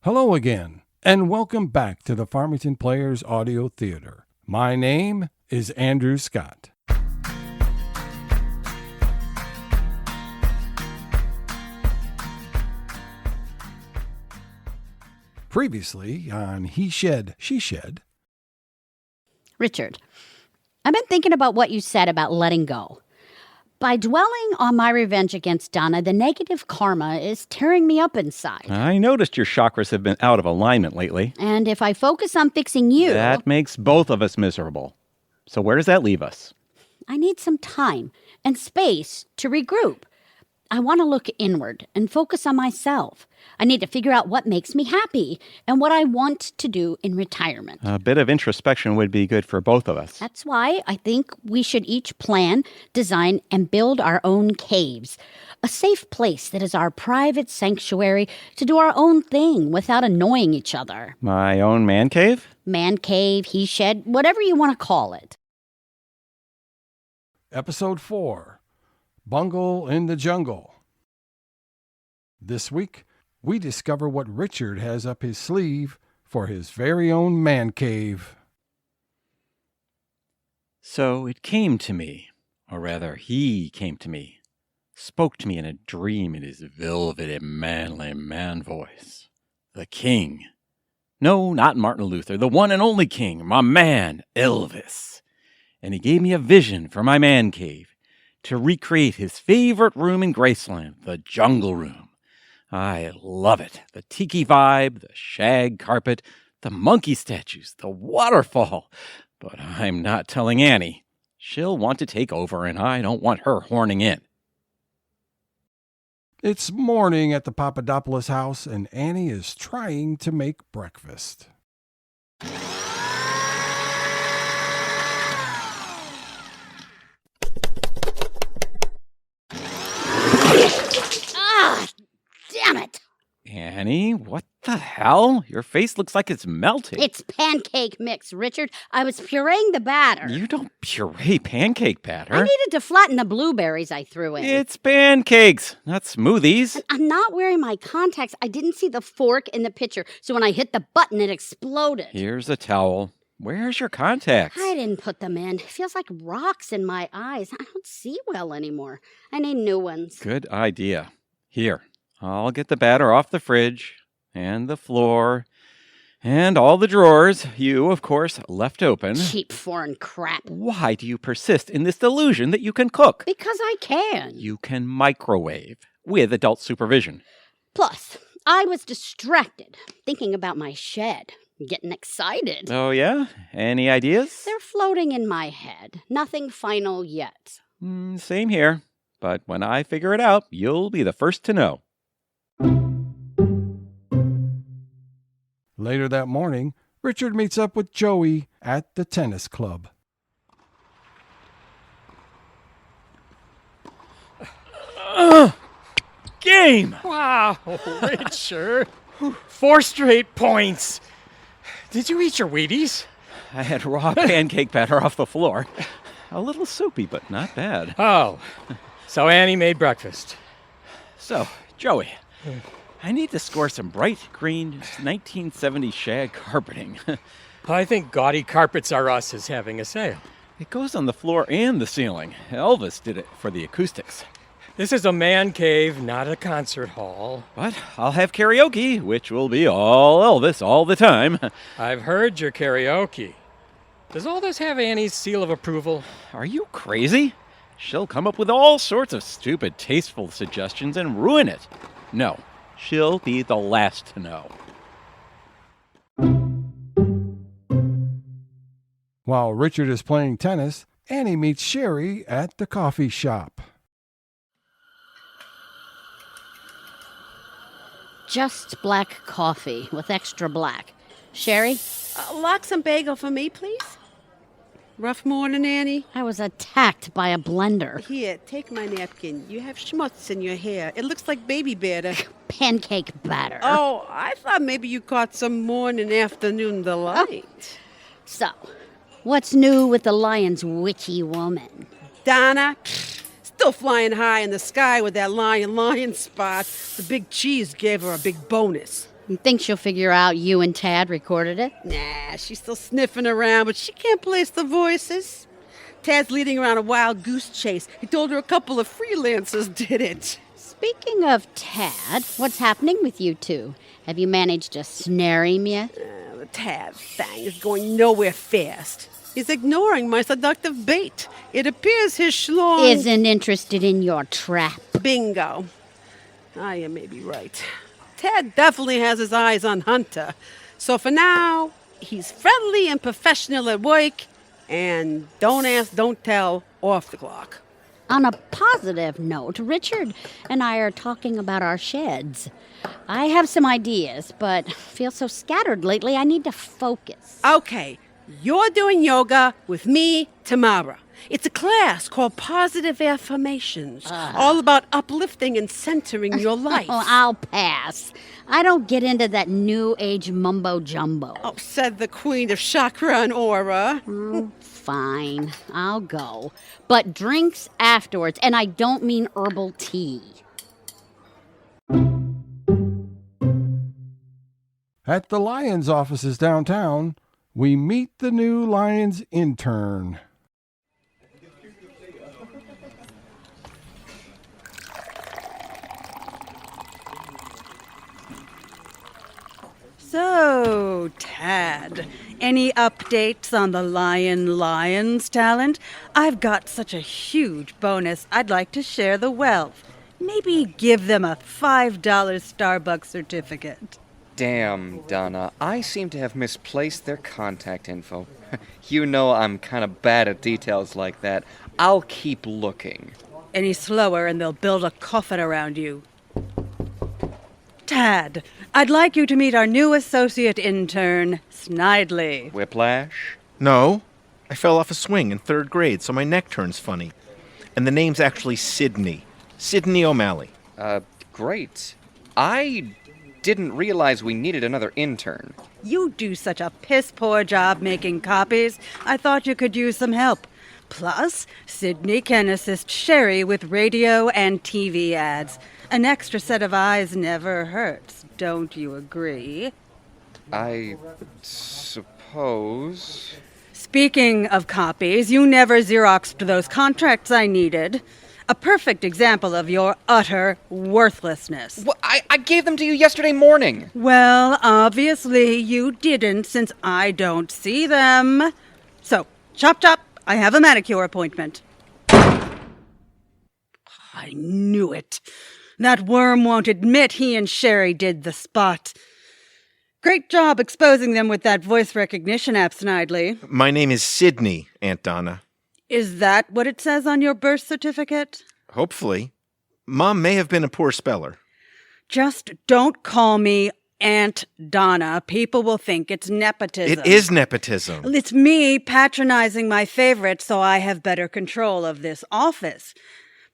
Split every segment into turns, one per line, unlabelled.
Hello again, and welcome back to the Farmington Players Audio Theater. My name is Andrew Scott. Previously on He Shed, She Shed.
Richard, I've been thinking about what you said about letting go. By dwelling on my revenge against Donna, the negative karma is tearing me up inside.
I noticed your chakras have been out of alignment lately.
And if I focus on fixing you...
That makes both of us miserable. So where does that leave us?
I need some time and space to regroup. I want to look inward and focus on myself. I need to figure out what makes me happy and what I want to do in retirement.
A bit of introspection would be good for both of us.
That's why I think we should each plan, design, and build our own caves. A safe place that is our private sanctuary to do our own thing without annoying each other.
My own man cave?
Man cave, he shed, whatever you want to call it.
Episode 4, Bungle in the Jungle. This week, we discover what Richard has up his sleeve for his very own man cave.
So it came to me, or rather, he came to me, spoke to me in a dream in his velvety, manly man voice. The king. No, not Martin Luther, the one and only king, my man, Elvis. And he gave me a vision for my man cave, to recreate his favorite room in Graceland, the Jungle Room. I love it. The tiki vibe, the shag carpet, the monkey statues, the waterfall. But I'm not telling Annie. She'll want to take over, and I don't want her horning in.
It's morning at the Papadapolis House, and Annie is trying to make breakfast.
Damn it!
Annie, what the hell? Your face looks like it's melting.
It's pancake mix, Richard. I was pureeing the batter.
You don't puree pancake batter.
I needed to flatten the blueberries I threw in.
It's pancakes, not smoothies.
And I'm not wearing my contacts. I didn't see the fork in the pitcher, so when I hit the button, it exploded.
Here's a towel. Where's your contacts?
I didn't put them in. It feels like rocks in my eyes. I don't see well anymore. I need new ones.
Good idea. Here, I'll get the batter off the fridge, and the floor, and all the drawers you, of course, left open.
Cheap foreign crap.
Why do you persist in this delusion that you can cook?
Because I can.
You can microwave with adult supervision.
Plus, I was distracted, thinking about my shed, getting excited.
Oh, yeah? Any ideas?
They're floating in my head. Nothing final yet.
Same here. But when I figure it out, you'll be the first to know.
Later that morning, Richard meets up with Joey at the tennis club.
Game! Wow, Richard. 4 straight points. Did you eat your Wheaties?
I had raw pancake batter off the floor. A little soupy, but not bad.
Oh, so Annie made breakfast.
So, Joey, I need to score some bright green 1970 shag carpeting.
I think Gaudy Carpets R Us is having a sale.
It goes on the floor and the ceiling. Elvis did it for the acoustics.
This is a man cave, not a concert hall.
But I'll have karaoke, which will be all Elvis all the time.
I've heard your karaoke. Does all this have Annie's seal of approval?
Are you crazy? She'll come up with all sorts of stupid, tasteful suggestions and ruin it. No, she'll be the last to know.
While Richard is playing tennis, Annie meets Sherry at the coffee shop.
Just black coffee with extra black. Sherry?
Lock some bagel for me, please. Rough morning, Annie?
I was attacked by a blender.
Here, take my napkin. You have schmutz in your hair. It looks like baby batter.
Pancake batter.
Oh, I thought maybe you caught some morning, afternoon delight.
So, what's new with the lion's witchy woman?
Donna, still flying high in the sky with that lion spot. The big cheese gave her a big bonus.
You think she'll figure out you and Tad recorded it?
Nah, she's still sniffing around, but she can't place the voices. Tad's leading around a wild goose chase. He told her a couple of freelancers did it.
Speaking of Tad, what's happening with you two? Have you managed to snare him yet?
The Tad thing is going nowhere fast. He's ignoring my seductive bait. It appears his schlong...
Isn't interested in your trap.
Bingo. You may be right. Tad definitely has his eyes on Hunter. So for now, he's friendly and professional at work, and don't ask, don't tell, off the clock.
On a positive note, Richard and I are talking about our sheds. I have some ideas, but feel so scattered lately I need to focus.
Okay, you're doing yoga with me tomorrow. It's a class called Positive Affirmations, all about uplifting and centering your life.
Oh, I'll pass. I don't get into that new age mumbo-jumbo.
Oh, said the queen of chakra and aura.
Fine, I'll go. But drinks afterwards, and I don't mean herbal tea.
At the Lions offices downtown, we meet the new Lions intern.
So, Tad, any updates on the Lions talent? I've got such a huge bonus. I'd like to share the wealth. Maybe give them a $5 Starbucks certificate.
Damn, Donna, I seem to have misplaced their contact info. You know I'm kind of bad at details like that. I'll keep looking.
Any slower and they'll build a coffin around you. Tad, I'd like you to meet our new associate intern, Snidely.
Whiplash?
No. I fell off a swing in 3rd grade, so my neck turns funny. And the name's actually Sydney. Sydney O'Malley.
Great. I didn't realize we needed another intern.
You do such a piss-poor job making copies, I thought you could use some help. Plus, Sydney can assist Sherry with radio and TV ads. An extra set of eyes never hurts, don't you agree?
I suppose...
Speaking of copies, you never Xeroxed those contracts I needed. A perfect example of your utter worthlessness.
Well, I gave them to you yesterday morning.
Well, obviously you didn't, since I don't see them. So, chop chop, I have a manicure appointment. I knew it. That worm won't admit he and Sherry did the spot. Great job exposing them with that voice recognition app, Snidely.
My name is Sydney, Aunt Donna.
Is that what it says on your birth certificate?
Hopefully. Mom may have been a poor speller.
Just don't call me Aunt Donna. People will think it's nepotism.
It is nepotism.
It's me patronizing my favorite so I have better control of this office.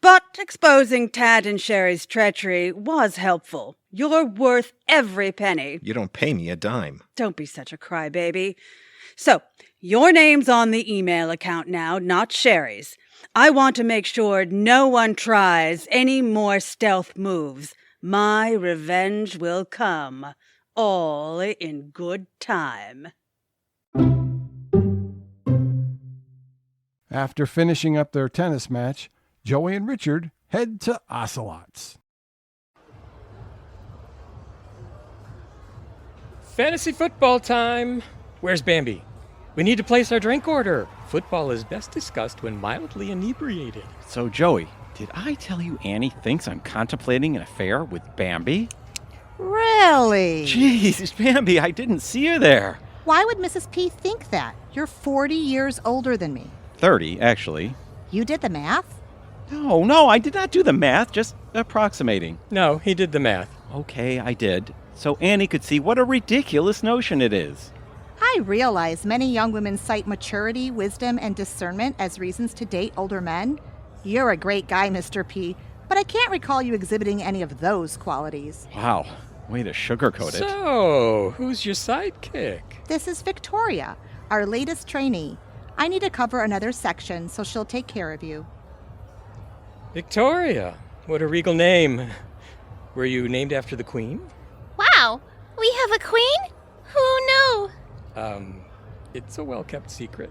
But exposing Tad and Sherry's treachery was helpful. You're worth every penny.
You don't pay me a dime.
Don't be such a crybaby. So, your name's on the email account now, not Sherry's. I want to make sure no one tries any more stealth moves. My revenge will come, all in good time.
After finishing up their tennis match, Joey and Richard head to Ocelots.
Fantasy football time. Where's Bambi? We need to place our drink order. Football is best discussed when mildly inebriated.
So, Joey, did I tell you Annie thinks I'm contemplating an affair with Bambi?
Really?
Jeez, Bambi, I didn't see her there.
Why would Mrs. P think that? You're 40 years older than me.
30, actually.
You did the math?
No, I did not do the math, just approximating.
No, he did the math.
Okay, I did. So Annie could see what a ridiculous notion it is.
I realize many young women cite maturity, wisdom, and discernment as reasons to date older men. You're a great guy, Mr. P, but I can't recall you exhibiting any of those qualities.
Wow, way to sugarcoat it.
So, who's your sidekick?
This is Victoria, our latest trainee. I need to cover another section, so she'll take care of you.
Victoria. What a regal name. Were you named after the Queen?
Wow, we We have a queen? Who knew?
It's a well-kept secret.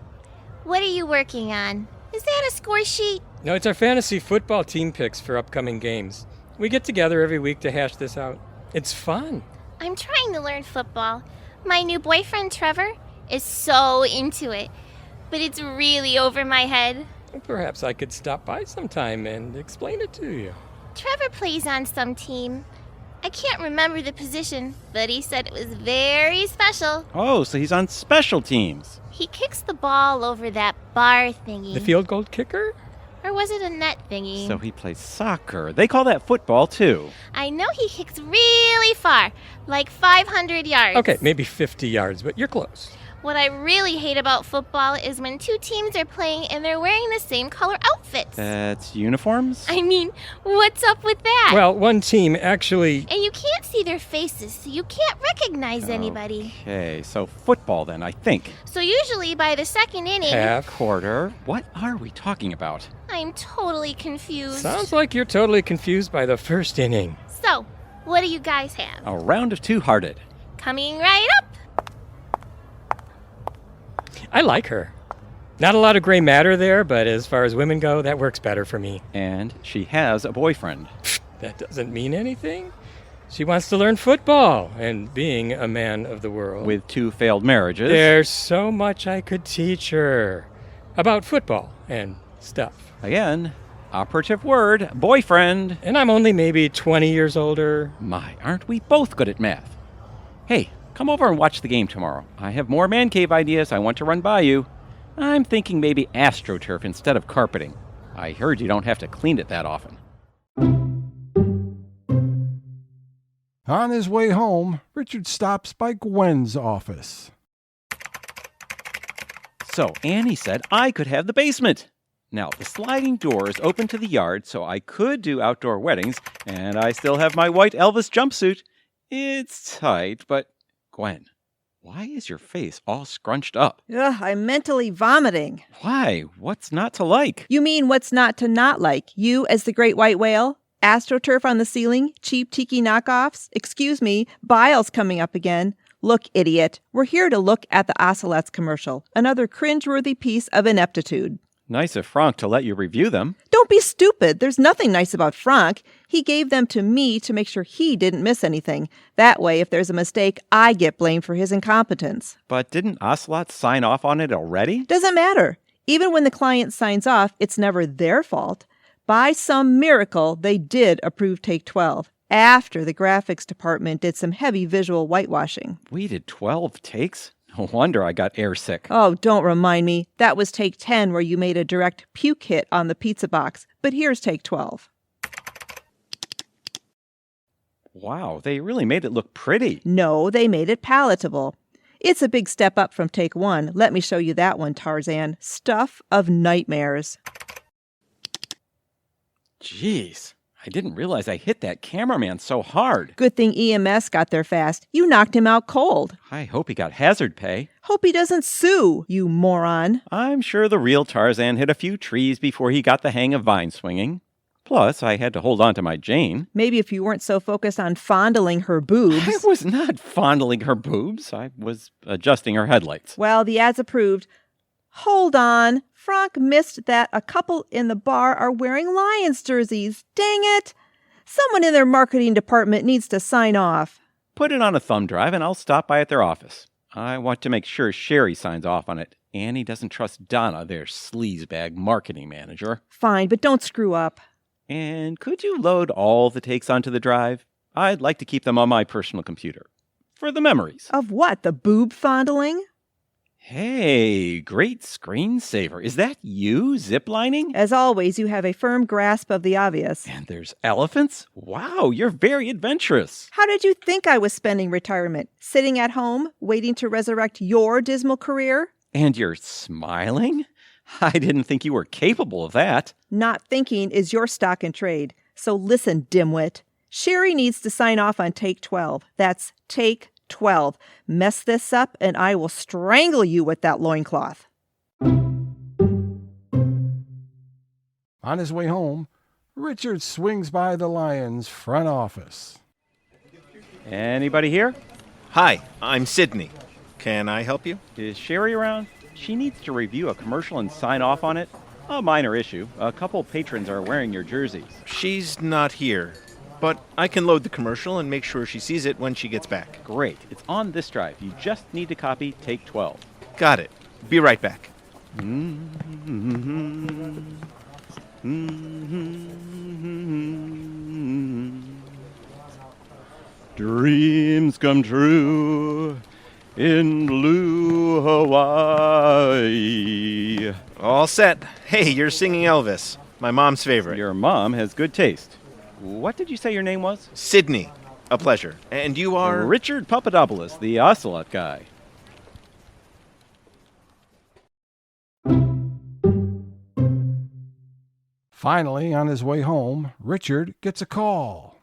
What are you working on? Is that a score sheet?
No, it's our fantasy football team picks for upcoming games. We get together every week to hash this out. It's fun.
I'm trying to learn football. My new boyfriend, Trevor, is so into it. But it's really over my head.
Well, perhaps I could stop by sometime and explain it to you.
Trevor plays on some team. I can't remember the position, but he said it was very special.
Oh, so he's on special teams.
He kicks the ball over that bar thingy.
The field goal kicker?
Or was it a net thingy?
So he plays soccer. They call that football, too.
I know he kicks really far, like 500 yards.
Okay, maybe 50 yards, but you're close.
What I really hate about football is when two teams are playing and they're wearing the same color outfits.
That's uniforms?
I mean, what's up with that?
Well, one team actually...
And you can't see their faces, so you can't recognize anybody.
Okay, so football then, I think.
So usually by the second inning...
Half.
Quarter. What are we talking about?
I'm totally confused.
Sounds like you're totally confused by the first inning.
So, what do you guys have?
A round of two-hearted.
Coming right up.
I like her. Not a lot of gray matter there, but as far as women go, that works better for me.
And she has a boyfriend.
That doesn't mean anything. She wants to learn football and being a man of the world.
With 2 failed marriages.
There's so much I could teach her about football and stuff.
Again, operative word, boyfriend.
And I'm only maybe 20 years older.
My, aren't we both good at math? Hey, come over and watch the game tomorrow. I have more man cave ideas I want to run by you. I'm thinking maybe AstroTurf instead of carpeting. I heard you don't have to clean it that often.
On his way home, Richard stops by Gwen's office.
So Annie said I could have the basement. Now, the sliding door is open to the yard, so I could do outdoor weddings, and I still have my white Elvis jumpsuit. It's tight, but... Gwen, why is your face all scrunched up?
Ugh, I'm mentally vomiting.
Why? What's not to like?
You mean what's not to not like? You as the great white whale? AstroTurf on the ceiling? Cheap tiki knockoffs? Excuse me, Bile's coming up again. Look, idiot, we're here to look at the Ocelots commercial. Another cringeworthy piece of ineptitude.
Nice of Frank to let you review them.
Don't be stupid. There's nothing nice about Frank. He gave them to me to make sure he didn't miss anything. That way, if there's a mistake, I get blamed for his incompetence.
But didn't Ocelot sign off on it already?
Doesn't matter. Even when the client signs off, it's never their fault. By some miracle, they did approve Take 12, after the graphics department did some heavy visual whitewashing.
We did 12 takes? No wonder I got airsick.
Oh, don't remind me. That was Take 10 where you made a direct puke hit on the pizza box. But here's Take 12.
Wow, they really made it look pretty.
No, they made it palatable. It's a big step up from Take 1. Let me show you that one, Tarzan. Stuff of nightmares.
Jeez, I didn't realize I hit that cameraman so hard.
Good thing EMS got there fast. You knocked him out cold.
I hope he got hazard pay.
Hope he doesn't sue, you moron.
I'm sure the real Tarzan hit a few trees before he got the hang of vine swinging. Plus, I had to hold on to my Jane.
Maybe if you weren't so focused on fondling her boobs.
I was not fondling her boobs. I was adjusting her headlights.
Well, the ad's approved. Hold on. Frank missed that a couple in the bar are wearing Lions jerseys. Dang it. Someone in their marketing department needs to sign off.
Put it on a thumb drive and I'll stop by at their office. I want to make sure Sherry signs off on it. Annie doesn't trust Donna, their sleazebag marketing manager.
Fine, but don't screw up.
And could you load all the takes onto the drive? I'd like to keep them on my personal computer. For the memories.
Of what? The boob fondling?
Hey, great screensaver. Is that you ziplining?
As always, you have a firm grasp of the obvious.
And there's elephants? Wow, you're very adventurous.
How did you think I was spending retirement? Sitting at home, waiting to resurrect your dismal career?
And you're smiling? I didn't think you were capable of that.
Not thinking is your stock in trade. So listen, dimwit. Sherry needs to sign off on Take 12. That's Take 12. Mess this up and I will strangle you with that loincloth.
On his way home, Richard swings by the Lions' front office.
Anybody here?
Hi, I'm Sydney. Can I help you?
Is Sherry around? She needs to review a commercial and sign off on it. A minor issue. A couple patrons are wearing your jerseys.
She's not here, but I can load the commercial and make sure she sees it when she gets back.
Great. It's on this drive. You just need to copy take 12.
Got it. Be right back.
Dreams come true in blue Hawaii.
All set. Hey, you're singing Elvis, my mom's favorite.
Your mom has good taste. What did you say your name was?
Sydney. A pleasure. And you are?
Richard Pappadapolis, the ocelot guy.
Finally, on his way home, Richard gets a call.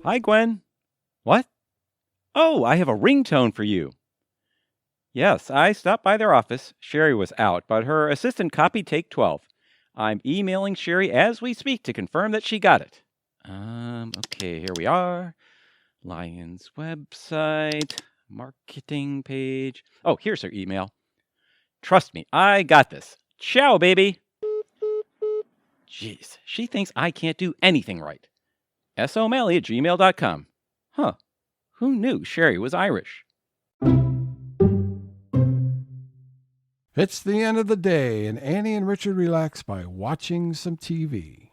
Hi, Gwen. What? Oh, I have a ringtone for you. Yes, I stopped by their office. Sherry was out, but her assistant copied take 12. I'm emailing Sherry as we speak to confirm that she got it. Okay, here we are. Lions website, marketing page. Oh, here's her email. Trust me, I got this. Ciao, baby. Jeez, she thinks I can't do anything right. somalley@gmail.com. Huh, who knew Sherry was Irish?
It's the end of the day, and Annie and Richard relax by watching some TV.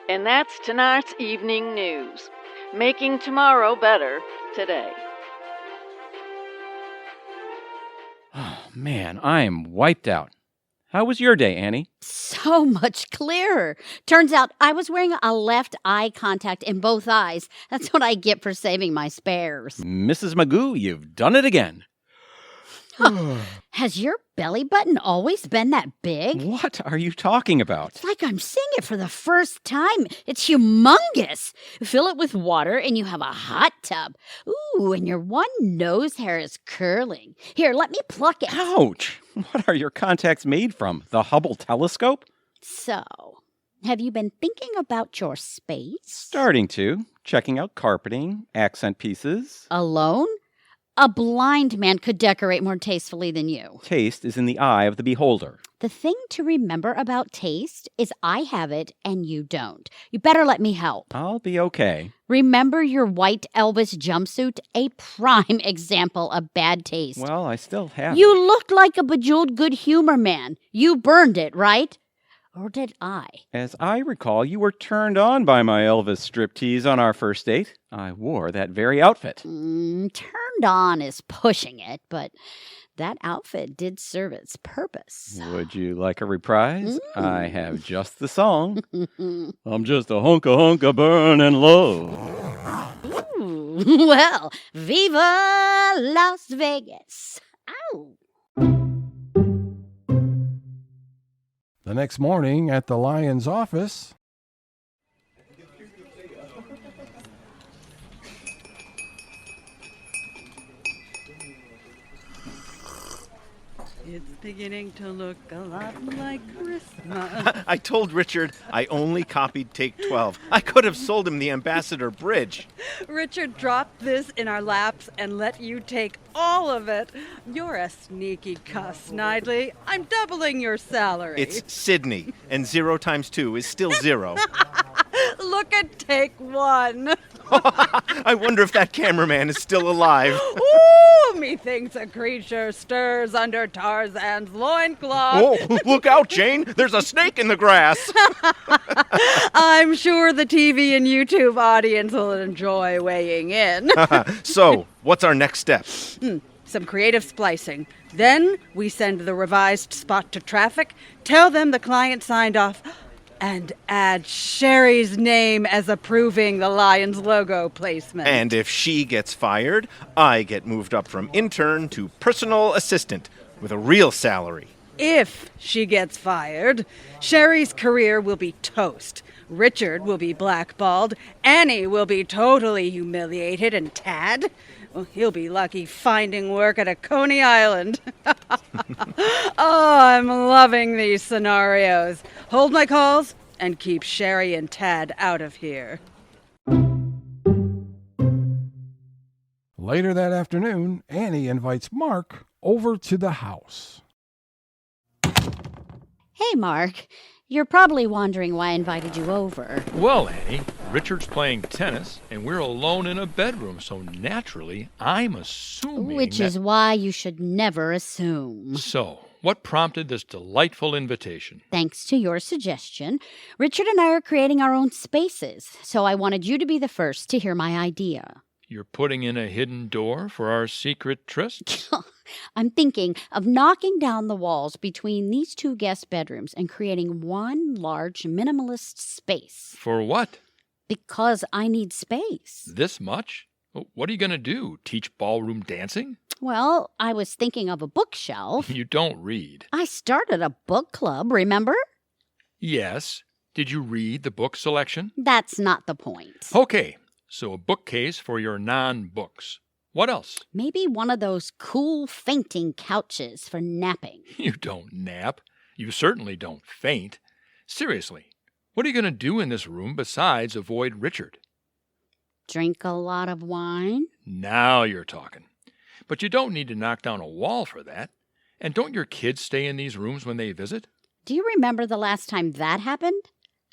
And that's tonight's evening news. Making tomorrow better today.
Oh, man, I'm wiped out. How was your day, Annie?
So much clearer. Turns out I was wearing a left eye contact in both eyes. That's what I get for saving my spares.
Mrs. Magoo, you've done it again.
Has your belly button always been that big?
What are you talking about?
It's like I'm seeing it for the first time. It's humongous. Fill it with water and you have a hot tub. Ooh, and your one nose hair is curling. Here, let me pluck it.
Ouch! What are your contacts made from? The Hubble telescope?
So, have you been thinking about your space?
Starting to. Checking out carpeting, accent pieces.
Alone? A blind man could decorate more tastefully than you.
Taste is in the eye of the beholder.
The thing to remember about taste is I have it and you don't. You better let me help.
I'll be okay.
Remember your white Elvis jumpsuit? A prime example of bad taste.
Well, I still have
You look like a bejeweled good humor man. You burned it, right? Or did I?
As I recall, you were turned on by my Elvis striptease on our first date. I wore that very outfit.
Turned on is pushing it, but that outfit did serve its purpose.
Would you like a reprise? I have just the song. I'm just a hunka burning low.
Ooh, well, viva Las Vegas. Ow.
The next morning at the Lions office,
It's beginning to look a lot like Christmas.
I told Richard I only copied take 12. I could have sold him the Ambassador Bridge.
Richard dropped this in our laps and let you take all of it. You're a sneaky cuss, Snidely. I'm doubling your salary.
It's Sydney, and 0 times 2 is still 0.
Look at take 1.
I wonder if that cameraman is still alive.
Ooh, methinks a creature stirs under Tarzan's loincloth.
Oh, look out, Jane. There's a snake in the grass.
I'm sure the TV and YouTube audience will enjoy weighing in.
So, what's our next step?
Some creative splicing. Then we send the revised spot to traffic, tell them the client signed off, and add Sherry's name as approving the Lions logo placement.
And if she gets fired, I get moved up from intern to personal assistant with a real salary.
If she gets fired, Sherry's career will be toast. Richard will be blackballed. Annie will be totally humiliated. And Tad? Well, he'll be lucky finding work at a Coney Island. Oh, I'm loving these scenarios. Hold my calls and keep Sherry and Tad out of here.
Later that afternoon, Annie invites Mark over to the house.
Hey, Mark. You're probably wondering why I invited you over.
Well, Annie, Richard's playing tennis, and we're alone in a bedroom, so naturally, I'm assuming
Which is why you should never assume.
So, what prompted this delightful invitation?
Thanks to your suggestion, Richard and I are creating our own spaces, so I wanted you to be the first to hear my idea.
You're putting in a hidden door for our secret tryst?
I'm thinking of knocking down the walls between these two guest bedrooms and creating one large minimalist space.
For what?
Because I need space.
This much? What are you going to do? Teach ballroom dancing?
Well, I was thinking of a bookshelf.
You don't read.
I started a book club, remember?
Yes. Did you read the book selection?
That's not the point.
Okay, so a bookcase for your non-books. What else?
Maybe one of those cool fainting couches for napping.
You don't nap. You certainly don't faint. Seriously, what are you going to do in this room besides avoid Richard?
Drink a lot of wine?
Now you're talking. But you don't need to knock down a wall for that. And don't your kids stay in these rooms when they visit?
Do you remember the last time that happened?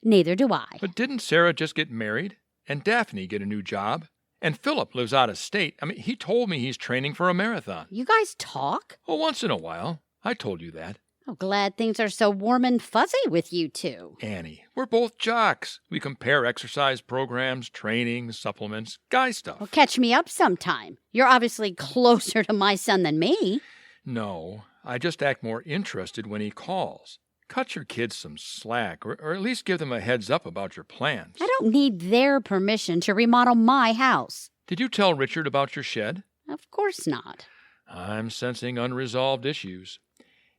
Neither do I.
But didn't Sarah just get married? And Daphne get a new job? And Philip lives out of state. I mean, he told me he's training for a marathon.
You guys talk?
Oh, once in a while. I told you that.
Oh, glad things are so warm and fuzzy with you two.
Annie, we're both jocks. We compare exercise programs, training, supplements, guy stuff.
Well, catch me up sometime. You're obviously closer to my son than me.
No, I just act more interested when he calls. Cut your kids some slack, or at least give them a heads up about your plans.
I don't need their permission to remodel my house.
Did you tell Richard about your shed?
Of course not.
I'm sensing unresolved issues.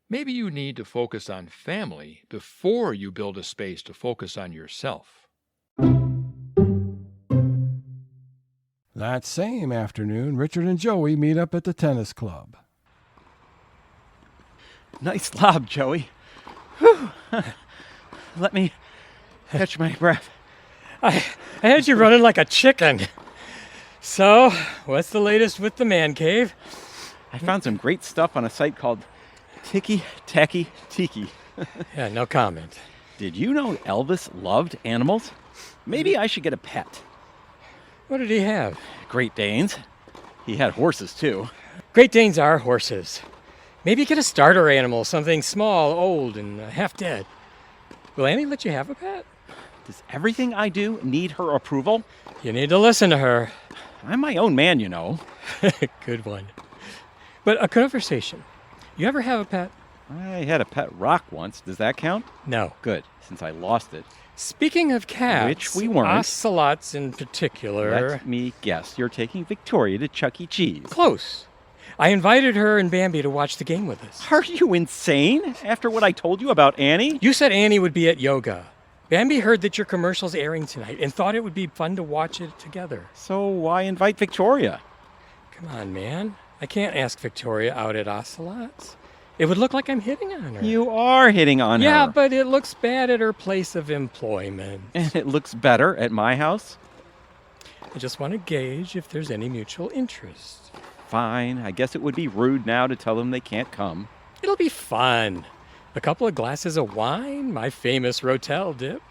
Maybe you need to focus on family before you build a space to focus on yourself.
That same afternoon, Richard and Joey meet up at the tennis club.
Nice lob, Joey. Whew. Let me catch my breath.
I had you running like a chicken. So, what's the latest with the man cave?
I found some great stuff on a site called Tiki Tacky Tiki.
Yeah, no comment.
Did you know Elvis loved animals? Maybe I should get a pet.
What did he have?
Great Danes. He had horses, too.
Great Danes are horses. Maybe get a starter animal, something small, old, and half dead. Will Annie let you have a pet?
Does everything I do need her approval?
You need to listen to her.
I'm my own man, you know.
Good one. But a conversation. You ever have a pet?
I had a pet rock once. Does that count?
No.
Good, since I lost it.
Speaking of cats,
which we weren't.
Ocelots in particular.
Let me guess. You're taking Victoria to Chuck E. Cheese.
Close. I invited her and Bambi to watch the game with us.
Are you insane? After what I told you about Annie?
You said Annie would be at yoga. Bambi heard that your commercial's airing tonight and thought it would be fun to watch it together.
So why invite Victoria?
Come on, man. I can't ask Victoria out at Ocelots. It would look like I'm hitting on her.
You are hitting on her.
Yeah, but it looks bad at her place of employment.
And it looks better at my house?
I just want to gauge if there's any mutual interest.
Fine. I guess it would be rude now to tell them they can't come.
It'll be fun. A couple of glasses of wine, my famous Rotel dip,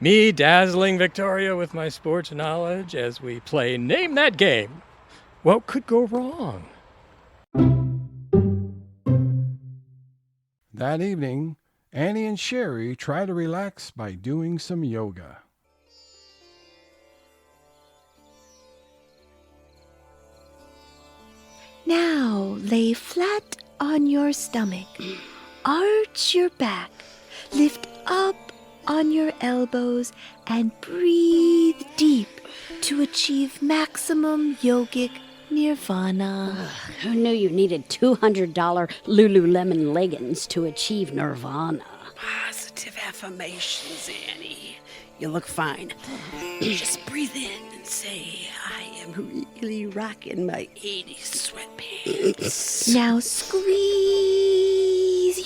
me dazzling Victoria with my sports knowledge as we play Name That Game. What could go wrong?
That evening, Annie and Sherry try to relax by doing some yoga.
Now lay flat on your stomach. Arch your back. Lift up on your elbows and breathe deep to achieve maximum yogic nirvana.
Who knew you needed $200 Lululemon leggings to achieve nirvana?
positive affirmations, Annie. You look fine. Just breathe in and say, I am really rocking my 80s sweatpants.
Now squeeze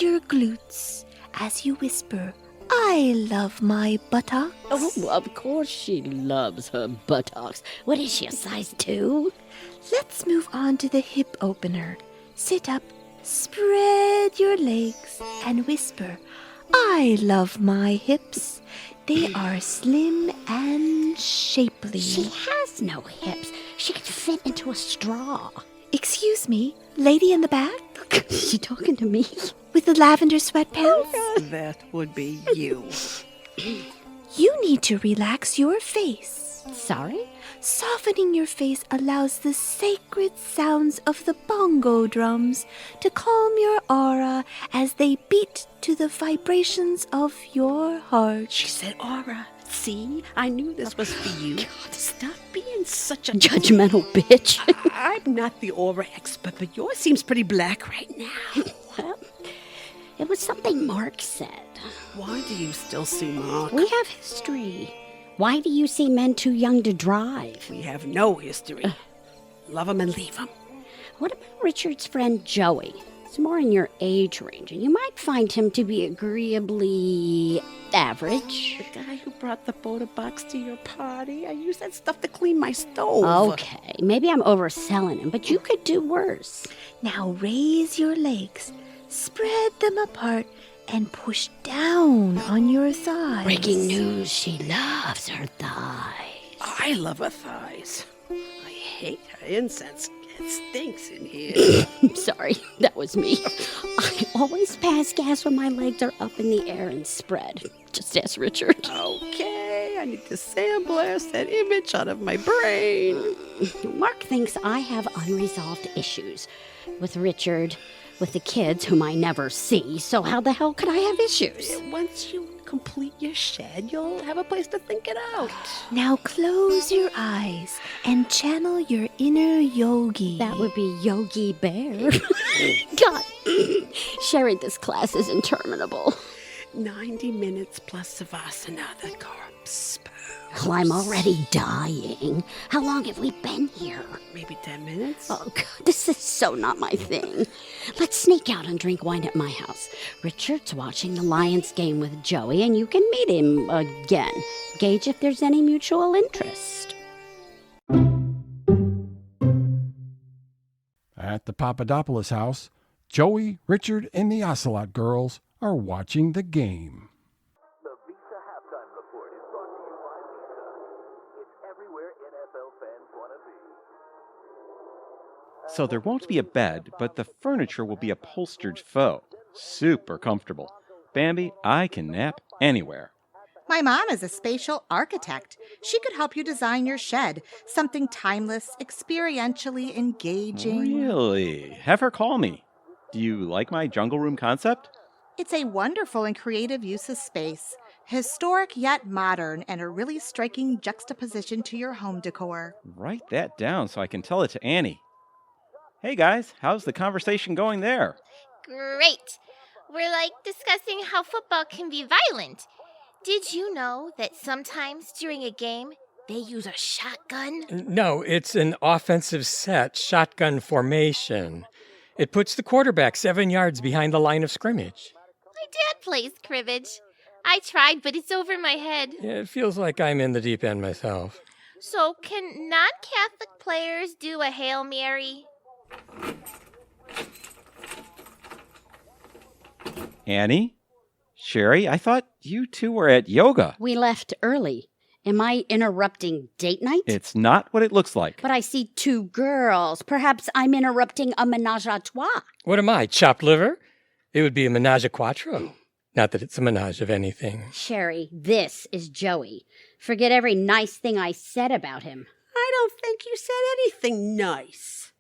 your glutes as you whisper, I love my buttocks.
Oh, of course she loves her buttocks. What is she, a size 2?
Let's move on to the hip opener. Sit up, spread your legs, and whisper, I love my hips. They are slim and shapely.
She has no hips. She could fit into a straw.
Excuse me, lady in the back?
Is she talking to me?
With the lavender sweatpants?
That would be you.
You need to relax your face.
Sorry?
Softening your face allows the sacred sounds of the bongo drums to calm your aura as they beat to the vibrations of your heart.
She said aura. See? I knew this was for you. God, stop being such a
judgmental bitch.
I'm not the aura expert, but yours seems pretty black right now.
Well, it was something Mark said.
Why do you still see Mark?
We have history. Why do you see men too young to drive?
We have no history. Love him and leave him.
What about Richard's friend Joey? He's more in your age range, and you might find him to be agreeably average.
The guy who brought the Boda box to your party? I used that stuff to clean my stove.
Okay, maybe I'm overselling him, but you could do worse.
Now raise your legs, spread them apart, and push down on your thighs.
Breaking news, she loves her thighs.
I love her thighs. I hate her incense. It stinks in here.
I'm sorry, that was me. I always pass gas when my legs are up in the air and spread. Just ask Richard.
Okay, I need to sandblast that image out of my brain.
Mark thinks I have unresolved issues with Richard, with the kids whom I never see, so how the hell could I have issues?
Once you complete your shed, you'll have a place to think it out.
Now close your eyes and channel your inner yogi.
That would be Yogi Bear. God, Sherry, this class is interminable.
90 minutes plus Savasana, the corpse pose.
Well, I'm already dying. How long have we been here?
Maybe 10 minutes.
Oh, God, this is so not my thing. Let's sneak out and drink wine at my house. Richard's watching the Lions game with Joey, and you can meet him again. Gauge if there's any mutual interest.
At the Papadapolis house, Joey, Richard, and the Ocelot girls are watching the game.
The Visa Halftime Report is brought to you by Visa. It's everywhere NFL fans want to be.
So there won't be a bed, but the furniture will be upholstered faux. Super comfortable. Bambi, I can nap anywhere.
My mom is a spatial architect. She could help you design your shed. Something timeless, experientially engaging.
Really? Have her call me. Do you like my jungle room concept?
It's a wonderful and creative use of space. Historic yet modern, and a really striking juxtaposition to your home decor.
Write that down so I can tell it to Annie. Hey guys, how's the conversation going there?
Great. We're discussing how football can be violent. Did you know that sometimes during a game, they use a shotgun?
No, it's an offensive set, shotgun formation. It puts the quarterback 7 yards behind the line of scrimmage.
My dad plays cribbage. I tried, but it's over my head.
It feels like I'm in the deep end myself.
So can non-Catholic players do a Hail Mary?
Annie? Sherry, I thought you two were at yoga.
We left early. Am I interrupting date night?
It's not what it looks like.
But I see 2 girls. Perhaps I'm interrupting a menage a trois.
What am I, chopped liver? It would be a menage a quattro. Not that it's a menage of anything.
Sherry, this is Joey. Forget every nice thing I said about him.
I don't think you said anything nice.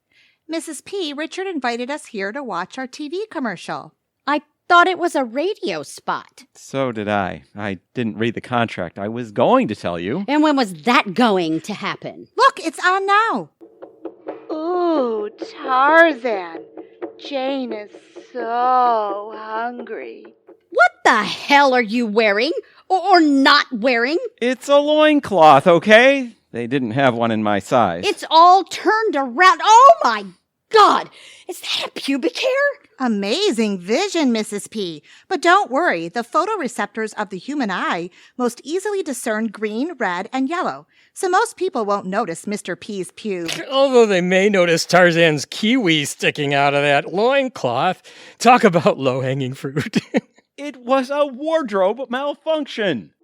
Mrs. P, Richard invited us here to watch our TV commercial.
I thought it was a radio spot.
So did I. I didn't read the contract. I was going to tell you.
And when was that going to happen?
Look, it's on now.
Ooh, Tarzan. Jane is so hungry.
What the the hell are you wearing? Or not wearing?
It's a loincloth, okay? They didn't have one in my size.
It's all turned around. Oh, my God. Is that a pubic hair?
Amazing vision, Mrs. P. But don't worry, the photoreceptors of the human eye most easily discern green, red, and yellow. So most people won't notice Mr. P's pubes.
Although they may notice Tarzan's kiwi sticking out of that loincloth. Talk about low-hanging fruit.
It was a wardrobe malfunction.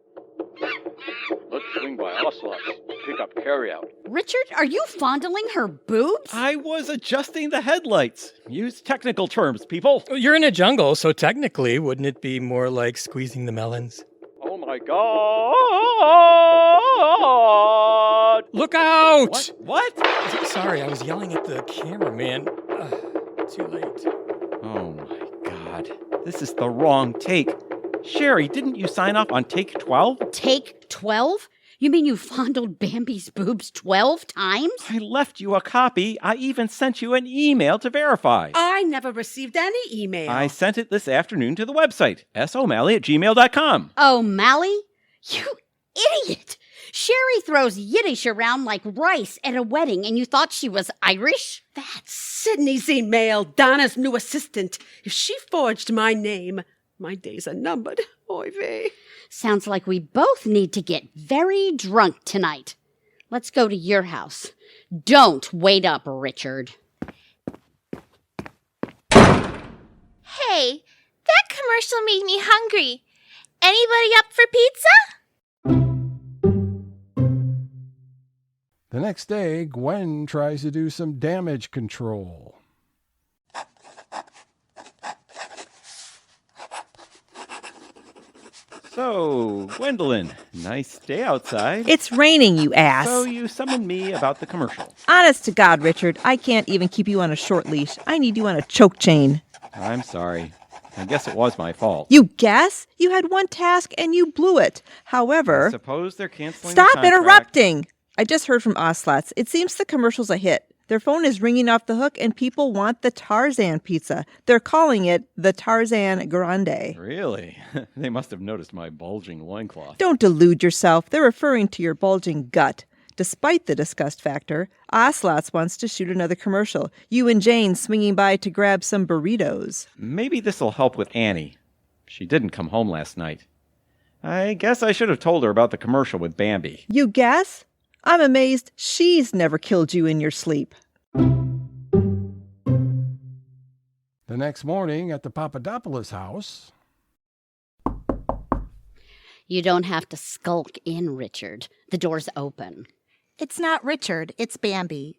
Let's swing by Ocelot's. Pick up carryout.
Richard, are you fondling her boobs?
I was adjusting the headlights. Use technical terms, people.
You're in a jungle, so technically, wouldn't it be more like squeezing the melons?
Oh my God!
Look out!
What?
Sorry, I was yelling at the cameraman. Too late.
Oh my God. This is the wrong take. Sherry, didn't you sign off on take 12?
Take 12? You mean you fondled Bambi's boobs 12 times?
I left you a copy. I even sent you an email to verify.
I never received any email.
I sent it this afternoon to the website, somalley@gmail.com.
O'Malley? You idiot! Sherry throws Yiddish around like rice at a wedding, and you thought she was Irish?
That's Sydney's email, Donna's new assistant. If she forged my name, my days are numbered. Oy vey.
Sounds like we both need to get very drunk tonight. Let's go to your house. Don't wait up, Richard.
Hey, that commercial made me hungry. Anybody up for pizza?
The next day, Gwen tries to do some damage control.
So, Gwendolyn, nice day outside.
It's raining, you ass.
So you summoned me about the commercial.
Honest to God, Richard, I can't even keep you on a short leash. I need you on a choke chain.
I'm sorry. I guess it was my fault.
You guess? You had one task and you blew it. However...
I suppose they're canceling
Stop
the contract.
interrupting! I just heard from Ocelots. It seems the commercial's a hit. Their phone is ringing off the hook and people want the Tarzan pizza. They're calling it the Tarzan Grande.
Really? They must have noticed my bulging loincloth.
Don't delude yourself. They're referring to your bulging gut. Despite the disgust factor, Ocelots wants to shoot another commercial. You and Jane swinging by to grab some burritos.
Maybe this'll help with Annie. She didn't come home last night. I guess I should have told her about the commercial with Bambi.
You guess? I'm amazed she's never killed you in your sleep.
The next morning at the Papadapolis house...
You don't have to skulk in, Richard. The door's open.
It's not Richard, it's Bambi.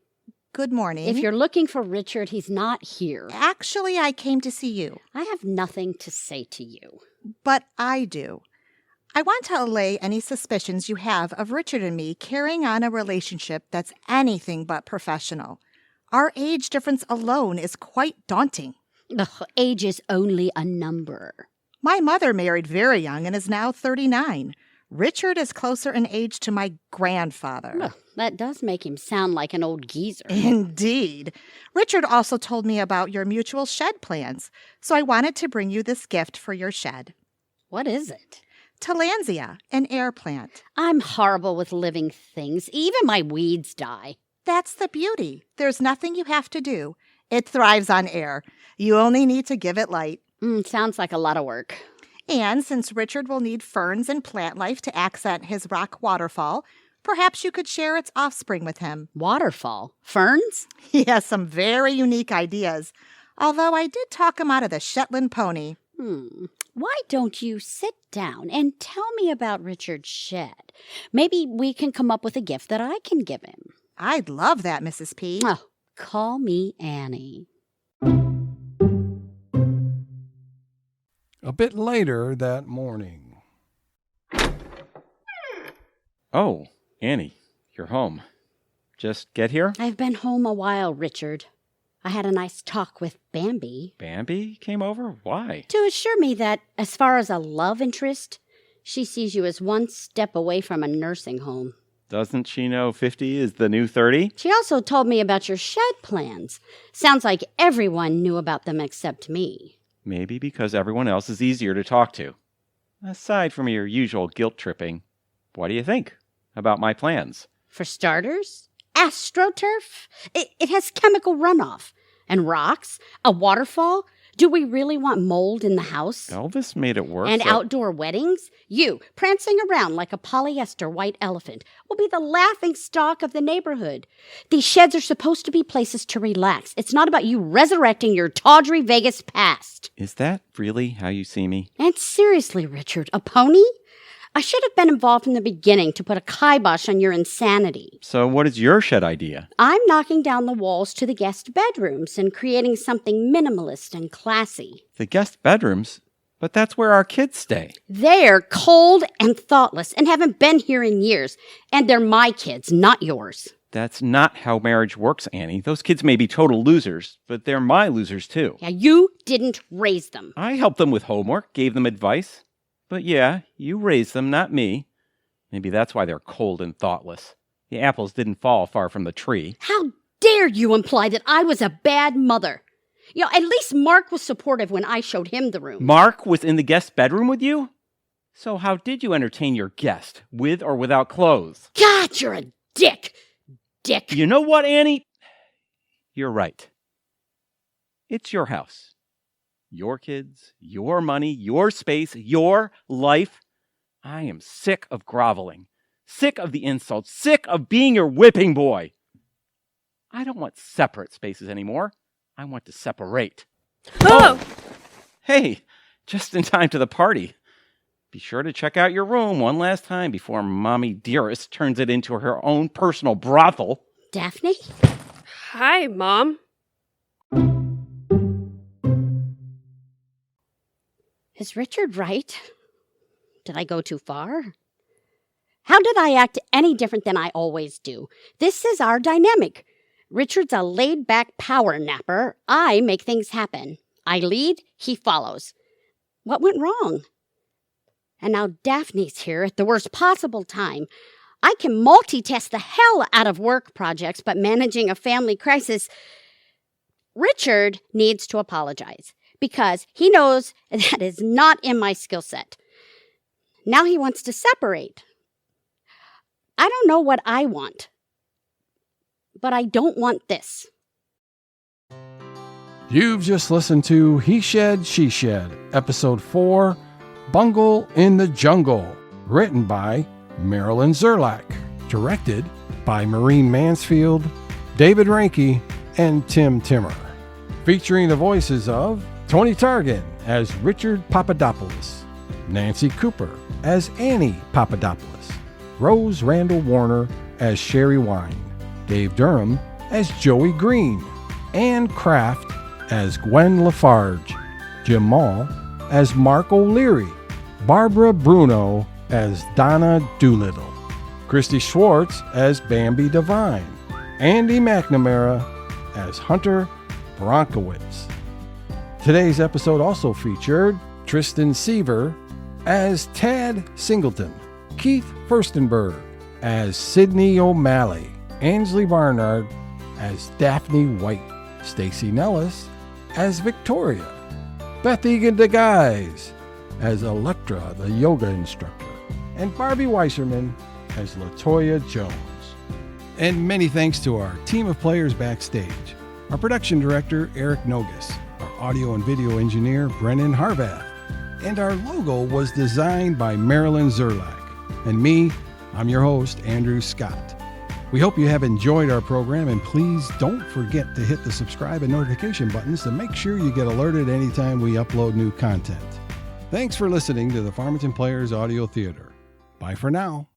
Good morning.
If you're looking for Richard, he's not here.
Actually, I came to see you.
I have nothing to say to you.
But I do. I want to allay any suspicions you have of Richard and me carrying on a relationship that's anything but professional. Our age difference alone is quite daunting.
Ugh, age is only a number.
My mother married very young and is now 39. Richard is closer in age to my grandfather.
Well, that does make him sound like an old geezer.
Indeed. Richard also told me about your mutual shed plans, so I wanted to bring you this gift for your shed.
What is it?
Tillandsia, an air plant.
I'm horrible with living things. Even my weeds die.
That's the beauty. There's nothing you have to do. It thrives on air. You only need to give it light.
Sounds like a lot of work.
And since Richard will need ferns and plant life to accent his rock waterfall, perhaps you could share its offspring with him.
Waterfall? Ferns?
He has some very unique ideas. Although I did talk him out of the Shetland pony.
Why don't you sit down and tell me about Richard's shed? Maybe we can come up with a gift that I can give him.
I'd love that, Mrs. P.
Oh, call me Annie.
A bit later that morning.
Oh, Annie, you're home. Just get here?
I've been home a while, Richard. I had a nice talk with Bambi.
Bambi came over? Why?
To assure me that, as far as a love interest, she sees you as one step away from a nursing home.
Doesn't she know 50 is the new 30?
She also told me about your shed plans. Sounds like everyone knew about them except me.
Maybe because everyone else is easier to talk to. Aside from your usual guilt tripping, what do you think about my plans?
For starters, AstroTurf? It has chemical runoff. And rocks? A waterfall? Do we really want mold in the house?
Elvis made it work.
And outdoor weddings? You, prancing around like a polyester white elephant, will be the laughing stock of the neighborhood. These sheds are supposed to be places to relax. It's not about you resurrecting your tawdry Vegas past.
Is that really how you see me?
And seriously, Richard, a pony? I should have been involved from the beginning to put a kibosh on your insanity.
So what is your shed idea?
I'm knocking down the walls to the guest bedrooms and creating something minimalist and classy.
The guest bedrooms? But that's where our kids stay.
They're cold and thoughtless and haven't been here in years. And they're my kids, not yours.
That's not how marriage works, Annie. Those kids may be total losers, but they're my losers too.
Yeah, you didn't raise them.
I helped them with homework, gave them advice. But yeah, you raised them, not me. Maybe that's why they're cold and thoughtless. The apples didn't fall far from the tree.
How dare you imply that I was a bad mother? You know, at least Mark was supportive when I showed him the room.
Mark was in the guest bedroom with you? So how did you entertain your guest, with or without clothes?
God, you're a dick. Dick.
You know what, Annie? You're right. It's your house. Your kids, your money, your space, your life. I am sick of groveling, sick of the insults, sick of being your whipping boy. I don't want separate spaces anymore. I want to separate.
Oh!
Hey, just in time to the party. Be sure to check out your room one last time before Mommy Dearest turns it into her own personal brothel.
Daphne?
Hi, Mom.
Is Richard right? Did I go too far? How did I act any different than I always do? This is our dynamic. Richard's a laid-back power napper. I make things happen. I lead, he follows. What went wrong? And now Daphne's here at the worst possible time. I can multitask the hell out of work projects, but managing a family crisis... Richard needs to apologize, because he knows that is not in my skill set. Now he wants to separate. I don't know what I want, but I don't want this.
You've just listened to He Shed, She Shed, Episode 4, Bungle in the Jungle, written by Marilyn Zerlak, directed by Maureen Mansfield, David Reinke, and Tim Timmer. Featuring the voices of Tony Targan as Richard Pappadapolis, Nancy Cooper as Annie Pappadapolis, Rose Randall Warner as Sherry Wine, Dave Durham as Joey Greene, Ann Kraft as Gwen LaFarge, Jim Moll as Mark O'Leary, Barbara Bruno as Donna Dolittle, Kristi Schwartz as Bambi Devine, Andy McNamara as Hunter Bronkowitz. Today's episode also featured Tristan Seaver as Tad Singleton, Keith Firstenberg as Sidney O'Malley, Ansley Barnard as Daphne White, Stacey Nellis as Victoria, Beth Egan DeGuise as Electra, the yoga instructor, and Barbie Wiessermann as LaToya Jones. And many thanks to our team of players backstage, our production director, Eric Nogus, our audio and video engineer, Brennan Harvath, and our logo was designed by Marilyn Zerlak. And me, I'm your host, Andrew Scott. We hope you have enjoyed our program, and please don't forget to hit the subscribe and notification buttons to make sure you get alerted anytime we upload new content. Thanks for listening to the Farmington Players Audio Theater. Bye for now.